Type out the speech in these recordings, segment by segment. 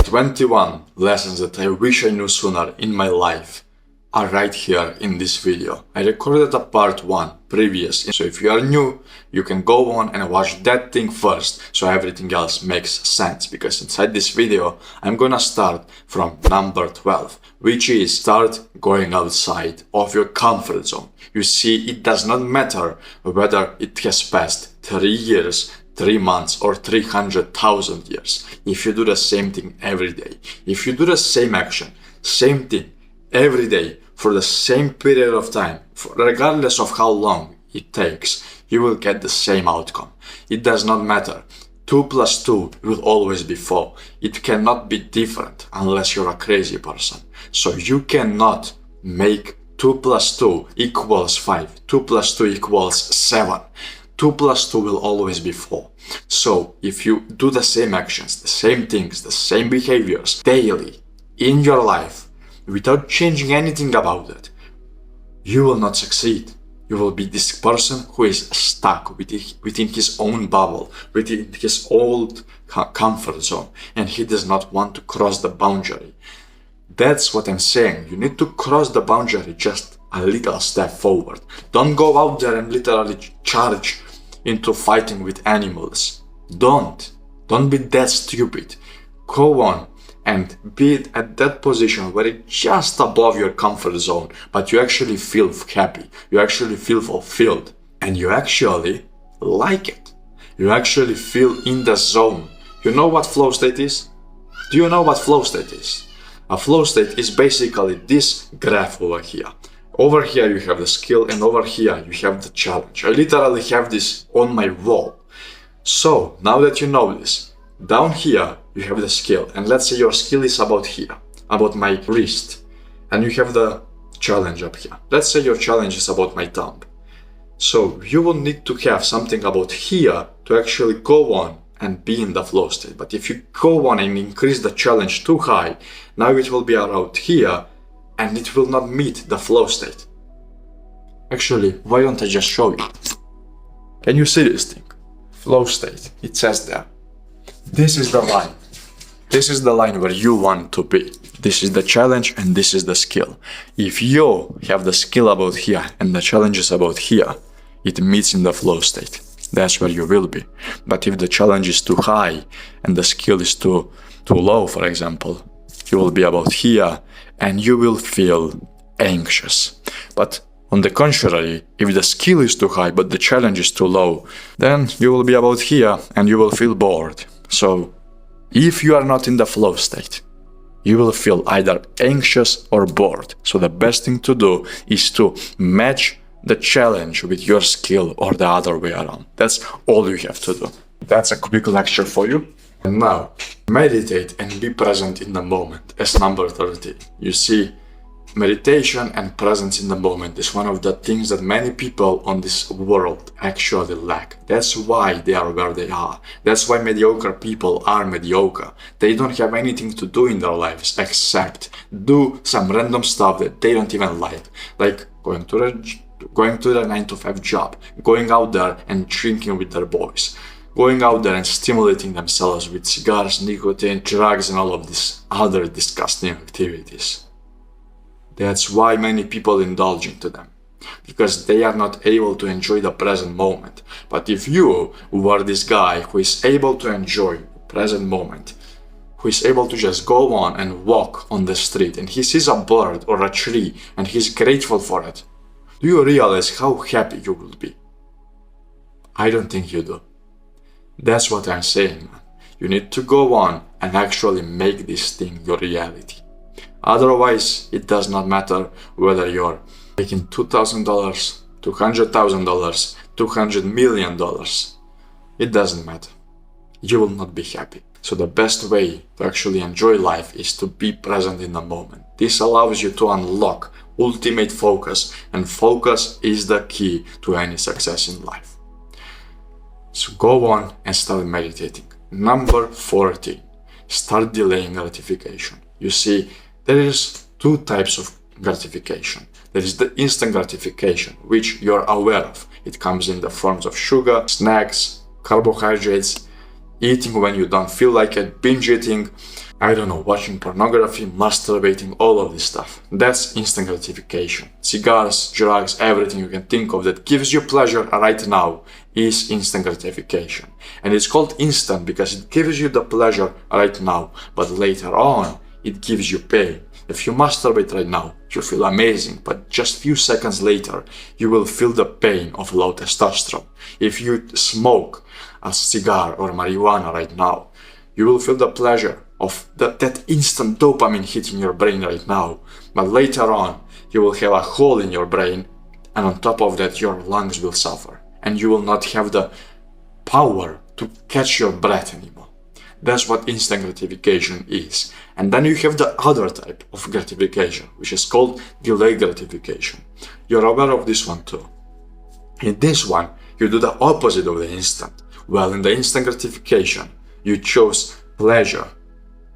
21 lessons that I wish I knew sooner in my life are right here in this video. I recorded a part 1 previous, so if you are new, you can go on and watch that thing first so everything else makes sense, because inside this video I'm gonna start from number 12, which is start going outside of your comfort zone. You see, it does not matter whether it has passed 3 years, 3 months or 300,000 years. If you do the same thing every day, if you do the same action, same thing every day for the same period of time, regardless of how long it takes, you will get the same outcome. It does not matter. 2 plus 2 will always be 4. It cannot be different unless you're a crazy person. So you cannot make 2 plus 2 equals 5. 2 plus 2 equals 7. 2 plus 2 will always be 4. So if you do the same actions, the same things, the same behaviors daily in your life without changing anything about it, you will not succeed. You will be this person who is stuck within his own bubble, within his old comfort zone, and he does not want to cross the boundary. That's what I'm saying. You need to cross the boundary just a little step forward. Don't go out there and literally charge into fighting with animals. Don't be that stupid. Go on and be at that position where it's just above your comfort zone, but you actually feel happy, you actually feel fulfilled, and you actually like it. You actually feel in the zone. You know what flow state is? Do you know what flow state is? A flow state is basically this graph over here. Over here you have the skill, and over here you have the challenge. I literally have this on my wall. So now that you know this, down here you have the skill, and let's say your skill is about here, about my wrist, and you have the challenge up here. Let's say your challenge is about my thumb. So you will need to have something about here to actually go on and be in the flow state. But if you go on and increase the challenge too high, now it will be around here and it will not meet the flow state. Actually, why don't I just show you? Can you see this thing? Flow state, it says there. This is the line. This is the line where you want to be. This is the challenge and this is the skill. If you have the skill about here and the challenge is about here, it meets in the flow state. That's where you will be. But if the challenge is too high and the skill is too low, for example, you will be about here and you will feel anxious. But on the contrary, if the skill is too high but the challenge is too low, then you will be about here and you will feel bored. So if you are not in the flow state, you will feel either anxious or bored. So the best thing to do is to match the challenge with your skill or the other way around. That's all you have to do. That's a quick lecture for you. And now, meditate and be present in the moment as number 13. You see, meditation and presence in the moment is one of the things that many people on this world actually lack. That's why they are where they are. That's why mediocre people are mediocre. They don't have anything to do in their lives except do some random stuff that they don't even like going to the 9-to-5 job, going out there and drinking with their boys, going out there and stimulating themselves with cigars, nicotine, drugs, and all of these other disgusting activities. That's why many people indulge into them, because they are not able to enjoy the present moment. But if you were this guy who is able to enjoy the present moment, who is able to just go on and walk on the street and he sees a bird or a tree and he's grateful for it, do you realize how happy you will be? I don't think you do. That's what I'm saying, man. You need to go on and actually make this thing your reality. Otherwise, it does not matter whether you're making $2,000, $200,000, $200 million. It doesn't matter. You will not be happy. So the best way to actually enjoy life is to be present in the moment. This allows you to unlock ultimate focus, and focus is the key to any success in life. So go on and start meditating. Number 14, start delaying gratification. You see, there is 2 types of gratification. There is the instant gratification, which you're aware of. It comes in the forms of sugar, snacks, carbohydrates, eating when you don't feel like it, binge eating, I don't know, watching pornography, masturbating, all of this stuff. That's instant gratification. Cigars, drugs, everything you can think of that gives you pleasure right now is instant gratification. And it's called instant because it gives you the pleasure right now, but later on, it gives you pain. If you masturbate right now, you feel amazing, but just few seconds later, you will feel the pain of low testosterone. If you smoke a cigar or marijuana right now, you will feel the pleasure of that instant dopamine hit in your brain right now. But later on, you will have a hole in your brain, and on top of that, your lungs will suffer, and you will not have the power to catch your breath anymore. That's what instant gratification is. And then you have the other type of gratification, which is called delayed gratification. You're aware of this one too. In this one, you do the opposite of the instant. Well, in the instant gratification, you chose pleasure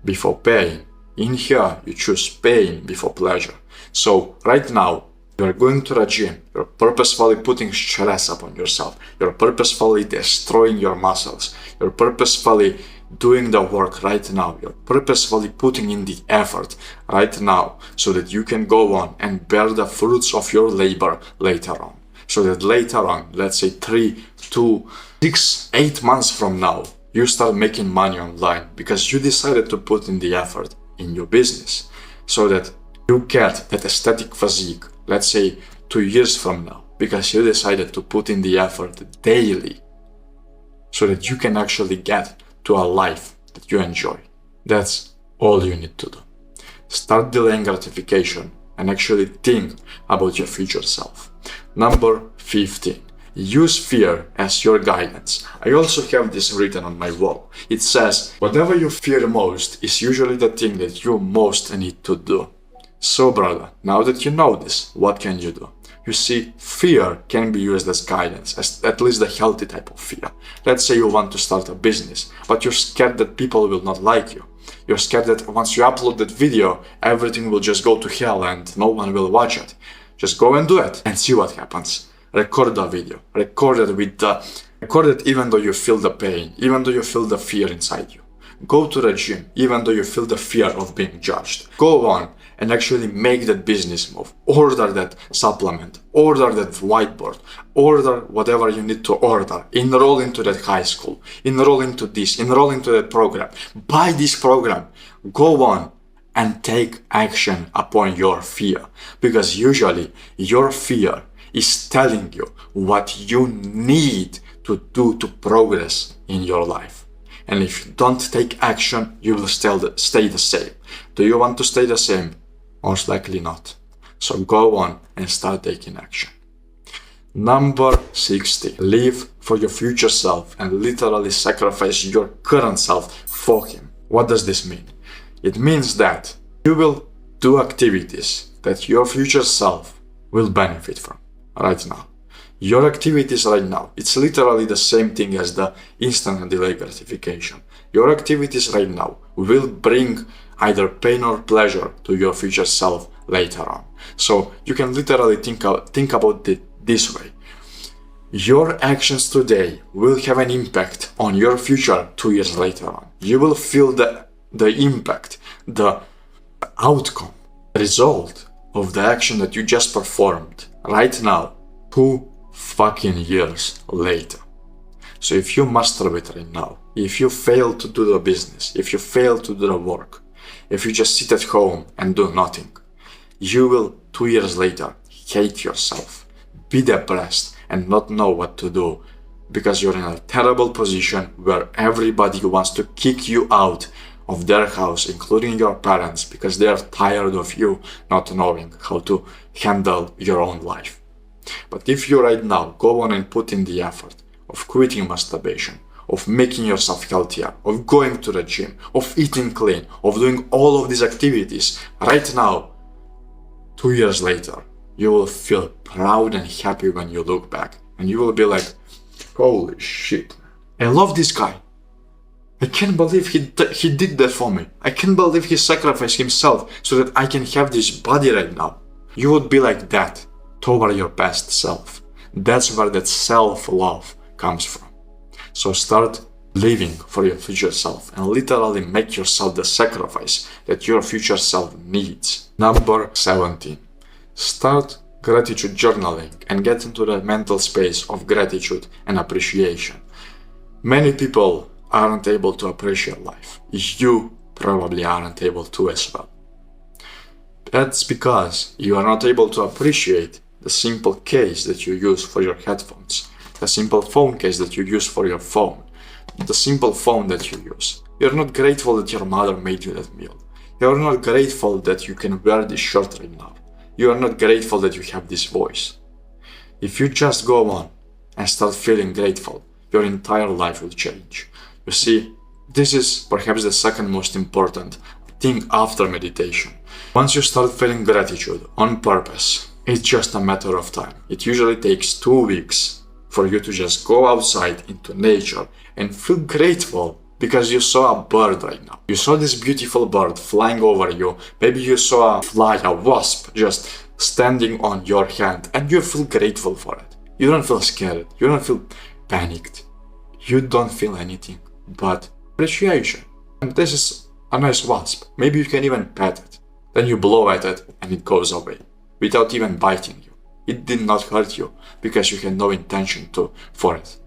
before pain. In here, you choose pain before pleasure. So right now, you're going to the gym, you're purposefully putting stress upon yourself, you're purposefully destroying your muscles, you're purposefully doing the work right now, you're purposefully putting in the effort right now so that you can go on and bear the fruits of your labor later on. So that later on, let's say 3, 2, 6, 8 months from now, you start making money online because you decided to put in the effort in your business so that you get that aesthetic physique, let's say 2 years from now, because you decided to put in the effort daily so that you can actually get to a life that you enjoy. That's all you need to do. Start delaying gratification and actually think about your future self. Number 15. Use fear as your guidance. I also have this written on my wall. It says, whatever you fear most is usually the thing that you most need to do. So brother, now that you know this, what can you do? You see, fear can be used as guidance, as at least the healthy type of fear. Let's say you want to start a business, but you're scared that people will not like you. You're scared that once you upload that video, everything will just go to hell and no one will watch it. Just go and do it and see what happens. Record the video, record it even though you feel the pain, even though you feel the fear inside you. Go to the gym, even though you feel the fear of being judged. Go on and actually make that business move. Order that supplement, order that whiteboard, order whatever you need to order. Enroll into that high school, enroll into this, enroll into that program. Buy this program. Go on and take action upon your fear, because usually your fear is telling you what you need to do to progress in your life. And if you don't take action, you will stay the same. Do you want to stay the same? Most likely not. So go on and start taking action. Number 60. Live for your future self and literally sacrifice your current self for him. What does this mean? It means that you will do activities that your future self will benefit from right now. Your activities right now, it's literally the same thing as the instant and delayed gratification. Your activities right now will bring either pain or pleasure to your future self later on. So you can literally think about it this way. Your actions today will have an impact on your future 2 years later on. You will feel the impact, the outcome, the result of the action that you just performed right now, 2 fucking years later. So if you masturbate right now, if you fail to do the business, if you fail to do the work, if you just sit at home and do nothing, you will 2 years later hate yourself, be depressed and not know what to do, because you're in a terrible position where everybody wants to kick you out of their house, including your parents, because they are tired of you not knowing how to handle your own life. But if you right now go on and put in the effort of quitting masturbation, of making yourself healthier, of going to the gym, of eating clean, of doing all of these activities, right now, 2 years later, you will feel proud and happy when you look back. And you will be like, holy shit, I love this guy. I can't believe he did that for me. I can't believe he sacrificed himself so that I can have this body right now. You would be like that toward your best self. That's where that self-love comes from. So start living for your future self and literally make yourself the sacrifice that your future self needs. Number 17. Start gratitude journaling and get into the mental space of gratitude and appreciation. Many people aren't able to appreciate life. You probably aren't able to as well. That's because you are not able to appreciate the simple case that you use for your headphones, the simple phone case that you use for your phone, the simple phone that you use. You're not grateful that your mother made you that meal. You're not grateful that you can wear this shirt right now. You are not grateful that you have this voice. If you just go on and start feeling grateful, your entire life will change. You see, this is perhaps the second most important thing after meditation. Once you start feeling gratitude on purpose, it's just a matter of time. It usually takes 2 weeks for you to just go outside into nature and feel grateful because you saw a bird right now. You saw this beautiful bird flying over you. Maybe you saw a fly, a wasp, just standing on your hand, and you feel grateful for it. You don't feel scared. You don't feel panicked. You don't feel anything but appreciation. And this is a nice wasp. Maybe you can even pet it. Then you blow at it and it goes away without even biting you. It did not hurt you because you had no intention for it.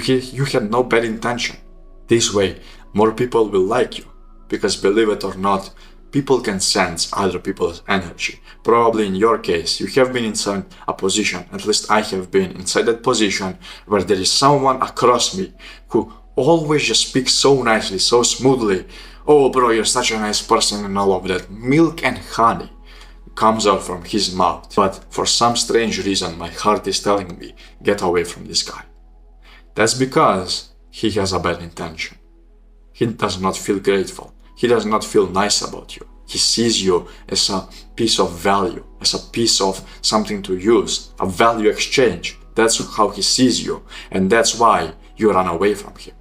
You had no bad intention. This way, more people will like you, because believe it or not, people can sense other people's energy. Probably in your case, you have been inside a position, at least I have been inside that position, where there is someone across me who always just speaks so nicely, so smoothly. Oh bro, you're such a nice person, and all of that. Milk and honey comes out from his mouth. But for some strange reason, my heart is telling me, get away from this guy. That's because he has a bad intention. He does not feel grateful. He does not feel nice about you. He sees you as a piece of value, as a piece of something to use, a value exchange. That's how he sees you, and that's why you run away from him.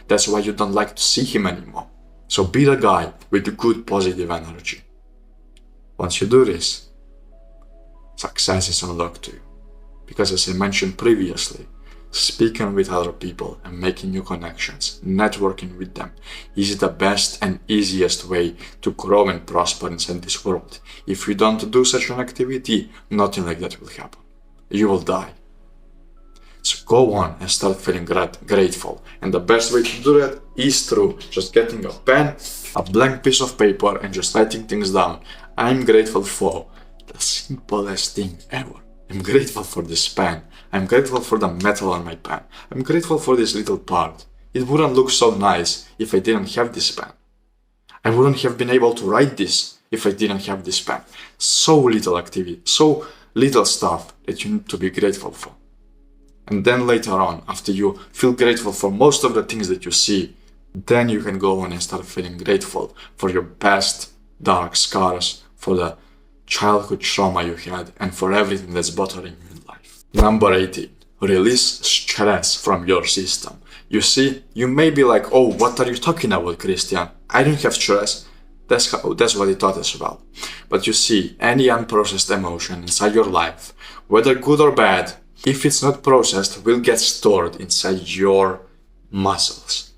That's why you don't like to see him anymore. So be the guy with good positive energy. Once you do this, success is unlocked to you. Because as I mentioned previously, speaking with other people and making new connections, networking with them is the best and easiest way to grow and prosper inside this world. If you don't do such an activity, nothing like that will happen. You will die. So go on and start feeling grateful. And the best way to do that is through just getting a pen, a blank piece of paper, and just writing things down. I'm grateful for the simplest thing ever. I'm grateful for this pen. I'm grateful for the metal on my pen. I'm grateful for this little part. It wouldn't look so nice if I didn't have this pen. I wouldn't have been able to write this if I didn't have this pen. So little activity, so little stuff that you need to be grateful for. And then later on, after you feel grateful for most of the things that you see, then you can go on and start feeling grateful for your past dark scars, for the childhood trauma you had, and for everything that's bothering you in life. Number 18. Release stress from your system. You see, you may be like, oh, what are you talking about, Christian? I don't have stress. That's what he thought as well. But you see, any unprocessed emotion inside your life, whether good or bad, if it's not processed, will get stored inside your muscles.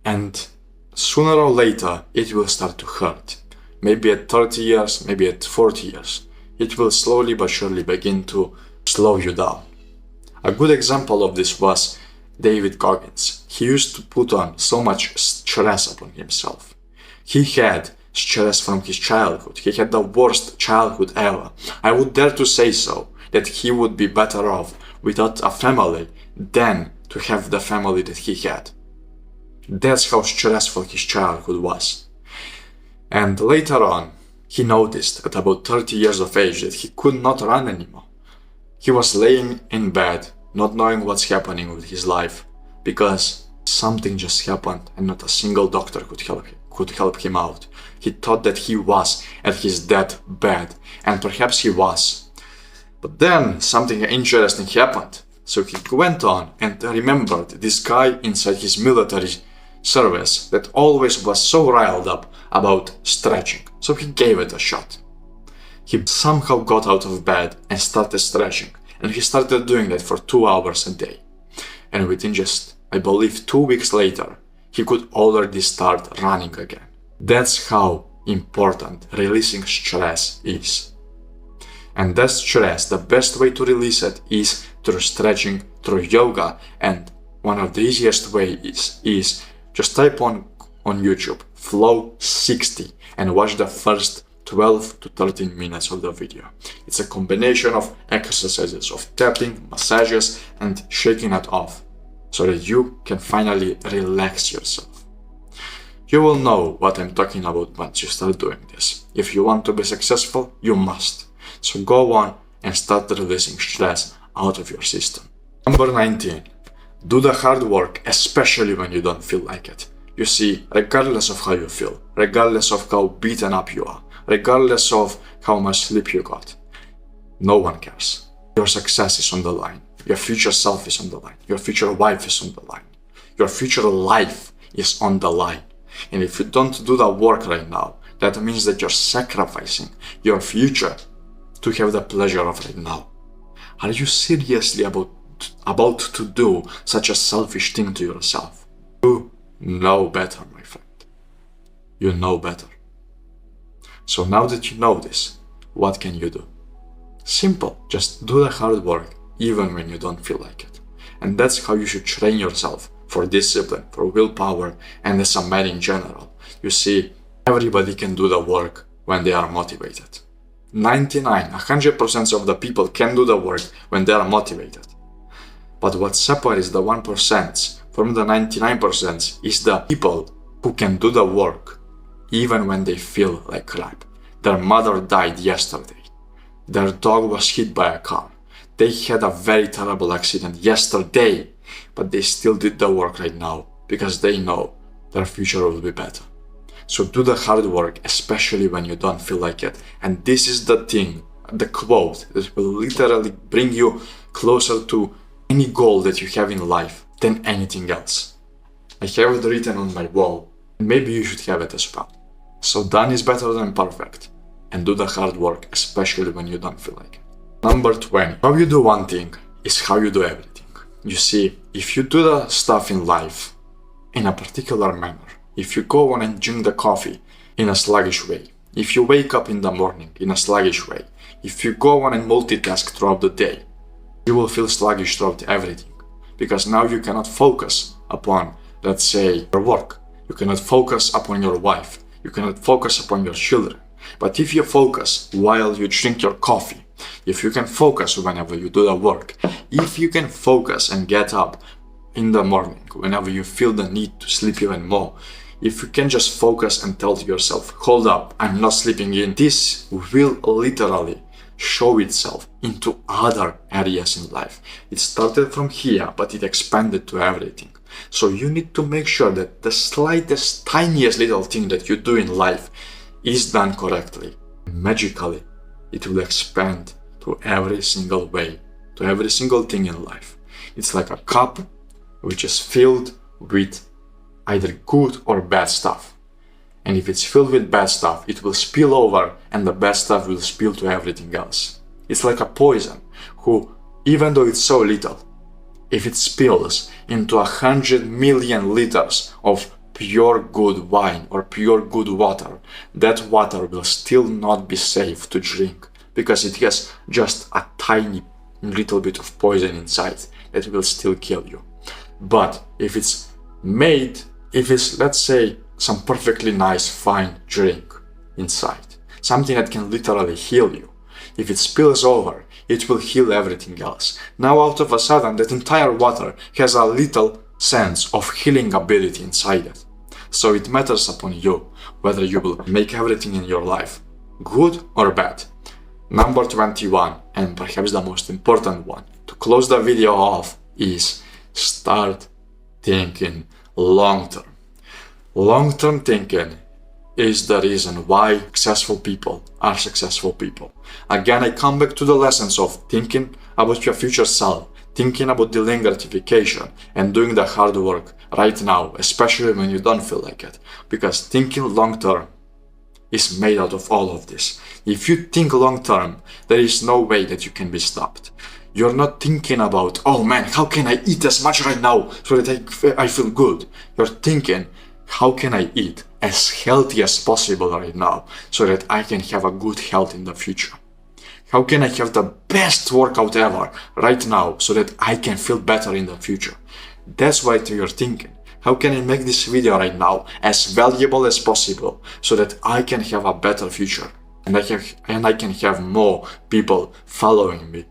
And sooner or later, it will start to hurt. Maybe at 30 years, maybe at 40 years. It will slowly but surely begin to slow you down. A good example of this was David Goggins. He used to put on so much stress upon himself. He had stress from his childhood. He had the worst childhood ever. I would dare to say so, that he would be better off without a family than to have the family that he had. That's how stressful his childhood was. And later on, he noticed at about 30 years of age that he could not run anymore. He was laying in bed, not knowing what's happening with his life, because something just happened and not a single doctor could help him out. He thought that he was at his deathbed, and perhaps he was. But then something interesting happened. So he went on and remembered this guy inside his military service that always was so riled up about stretching. So he gave it a shot. He somehow got out of bed and started stretching. And he started doing that for 2 hours a day. And within just, I believe, 2 weeks later, he could already start running again. That's how important releasing stress is. And that stress, the best way to release it is through stretching, through yoga, and one of the easiest ways is just type on YouTube Flow 60 and watch the first 12 to 13 minutes of the video. It's a combination of exercises of tapping, massages, and shaking it off so that you can finally relax yourself. You will know what I'm talking about once you start doing this. If you want to be successful, you must. So go on and start releasing stress out of your system. Number 19. Do the hard work, especially when you don't feel like it. You see, regardless of how you feel, regardless of how beaten up you are, regardless of how much sleep you got, no one cares. Your success is on the line. Your future self is on the line. Your future wife is on the line. Your future life is on the line. And if you don't do the work right now, that means that you're sacrificing your future to have the pleasure of right now. Are you seriously about to do such a selfish thing to yourself? You know better, my friend. You know better. So now that you know this, what can you do? Simple. Just do the hard work even when you don't feel like it. And that's how you should train yourself for discipline, for willpower, and as a man in general. You see, everybody can do the work when they are motivated. 100% of the people can do the work when they are motivated. But what separates the 1% from the 99% is the people who can do the work even when they feel like crap. Their mother died yesterday. Their dog was hit by a car. They had a very terrible accident yesterday, but they still did the work right now because they know their future will be better. So do the hard work, especially when you don't feel like it. And this is the thing, the quote that will literally bring you closer to any goal that you have in life than anything else. I have it written on my wall, and maybe you should have it as well. So done is better than perfect. And do the hard work, especially when you don't feel like it. Number 20. How you do one thing is how you do everything. You see, if you do the stuff in life in a particular manner, if you go on and drink the coffee in a sluggish way, if you wake up in the morning in a sluggish way, if you go on and multitask throughout the day, you will feel sluggish throughout everything. Because now you cannot focus upon, let's say, your work. You cannot focus upon your wife. You cannot focus upon your children. But if you focus while you drink your coffee, if you can focus whenever you do the work, if you can focus and get up in the morning whenever you feel the need to sleep even more, if you can just focus and tell to yourself, hold up, I'm not sleeping in, this will literally show itself into other areas in life. It started from here, but it expanded to everything. So you need to make sure that the slightest, tiniest little thing that you do in life is done correctly. Magically, it will expand to every single way, to every single thing in life. It's like a cup which is filled with either good or bad stuff. And if it's filled with bad stuff, it will spill over and the bad stuff will spill to everything else. It's like a poison who, even though it's so little, if it spills into 100 million liters of pure good wine or pure good water, that water will still not be safe to drink because it has just a tiny little bit of poison inside that will still kill you. But if it's made, if it's, let's say, some perfectly nice fine drink inside, something that can literally heal you, if it spills over, it will heal everything else. Now out of a sudden, that entire water has a little sense of healing ability inside it. So it matters upon you whether you will make everything in your life good or bad. Number 21, and perhaps the most important one, to close the video off, is start thinking long-term. Long-term thinking is the reason why successful people are successful people. Again, I come back to the lessons of thinking about your future self, thinking about delaying gratification, and doing the hard work right now, especially when you don't feel like it. Because thinking long-term is made out of all of this. If you think long-term, there is no way that you can be stopped. You're not thinking about, oh man, how can I eat as much right now so that I feel good? You're thinking, how can I eat as healthy as possible right now so that I can have a good health in the future? How can I have the best workout ever right now so that I can feel better in the future? That's what you're thinking. How can I make this video right now as valuable as possible so that I can have a better future and I can have more people following me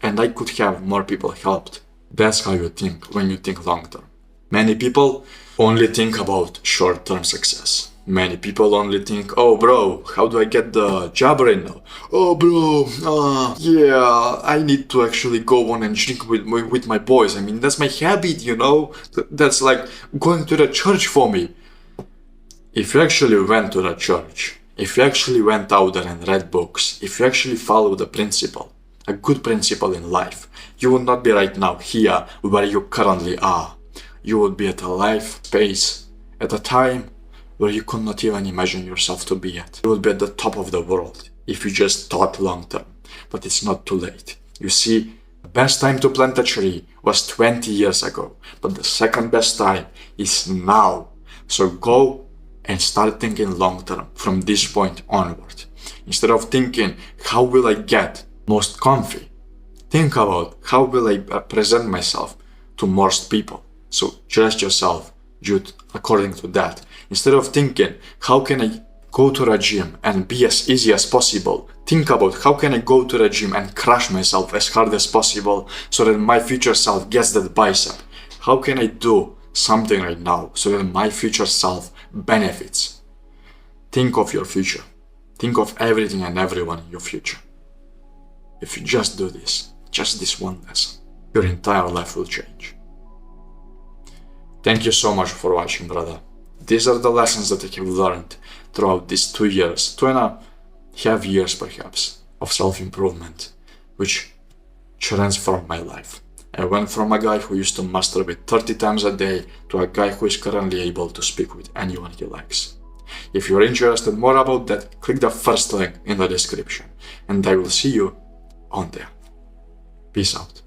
and I could have more people helped? That's how you think when you think long term. Many people only think about short-term success. Many people only think, oh bro, how do I get the job right now? Oh bro, yeah, I need to actually go on and drink with my boys. I mean, that's my habit, you know? That's like going to the church for me. If you actually went to the church, if you actually went out there and read books, if you actually follow the principle, a good principle in life, you would not be right now here where you currently are. You would be at a life space, at a time where you could not even imagine yourself to be at. You would be at the top of the world if you just thought long term. But it's not too late. You see, the best time to plant a tree was 20 years ago, but the second best time is now. So go and start thinking long term from this point onward. Instead of thinking, how will I get most comfy? Think about, how will I present myself to most people? So dress yourself according to that. Instead of thinking, how can I go to the gym and be as easy as possible? Think about, how can I go to the gym and crush myself as hard as possible so that my future self gets that bicep? How can I do something right now so that my future self benefits? Think of your future. Think of everything and everyone in your future. If you just do this, just this one lesson, your entire life will change. Thank you so much for watching, brother. These are the lessons that I have learned throughout these 2 years, 2.5 years perhaps, of self-improvement, which transformed my life. I went from a guy who used to masturbate 30 times a day to a guy who is currently able to speak with anyone he likes. If you're interested more about that, click the first link in the description, and I will see you on there. Peace out.